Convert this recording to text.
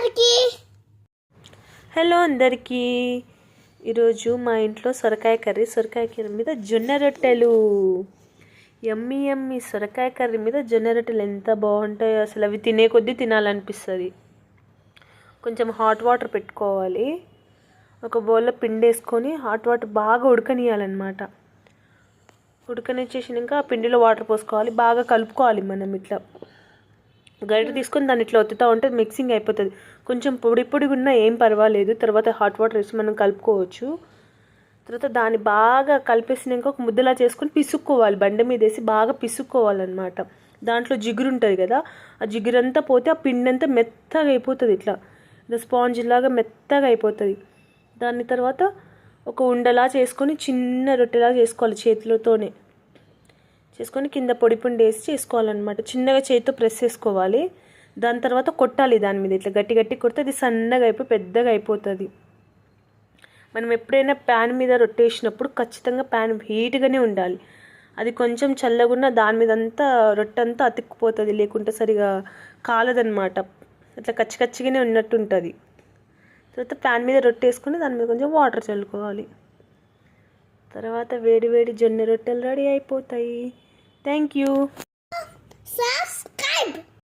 అందరికీ హలో అందరికీ ఈరోజు మా ఇంట్లో సొరకాయ కర్రీ మీద జొన్న రొట్టెలు. యమ్మీ యమ్మీ సొరకాయ కర్రీ మీద జొన్న రొట్టెలు ఎంత బాగుంటాయో అసలు. అవి తినే కొద్దీ తినాలనిపిస్తుంది. కొంచెం హాట్ వాటర్ పెట్టుకోవాలి. ఒక బౌల్లో పిండి వేసుకొని హాట్ వాటర్ బాగా ఉడకనియాలన్నమాట. ఉడకనిచ్చేసినాక ఆ పిండిలో వాటర్ పోసుకోవాలి. బాగా కలుపుకోవాలి. మనం ఇట్లా గరిటె తీసుకొని దాన్ని ఇట్లా ఒత్తుతూ ఉంటే మిక్సింగ్ అయిపోతుంది. కొంచెం పొడి పొడిగా ఉన్నా ఏం పర్వాలేదు. తర్వాత హాట్ వాటర్ వేసి మనం కలుపుకోవచ్చు. తర్వాత దాన్ని బాగా కలిపేసినాక ఒక ముద్దలా చేసుకొని పిసుక్కోవాలి. బండ మీద వేసి బాగా పిసుక్కోవాలన్నమాట. దాంట్లో జిగురు ఉంటుంది కదా, ఆ జిగురంతా పోతే ఆ పిండి అంతా మెత్తగా అయిపోతుంది. ఇట్లా స్పాంజ్ లాగా మెత్తగా అయిపోతుంది. దాని తర్వాత ఒక ఉండలా చేసుకొని చిన్న రొట్టెలా చేసుకోవాలి. చేతులతోనే చేసుకొని కింద పొడి పిండి వేసి చేసుకోవాలన్నమాట. చిన్నగా చేతితో ప్రెస్ చేసుకోవాలి. దాని తర్వాత కొట్టాలి. దాని మీద ఇట్లా గట్టి గట్టి కొడితే అది సన్నగా అయిపోయి పెద్దగా అయిపోతుంది. మనం ఎప్పుడైనా ప్యాన్ మీద రొట్టె వేసినప్పుడు ఖచ్చితంగా ప్యాన్ హీట్గానే ఉండాలి. అది కొంచెం చల్లగున్న దాని మీద అంతా రొట్టె అంతా అతుక్కుపోతుంది. లేకుంటే సరిగా కాలదనమాట. అట్లా కచ్చిగానే ఉన్నట్టు ఉంటుంది. తర్వాత ప్యాన్ మీద రొట్టె వేసుకొని దాని మీద కొంచెం వాటర్ చల్లుకోవాలి. తర్వాత వేడి వేడి జొన్న రొట్టెలు రెడీ అయిపోతాయి. Thank you.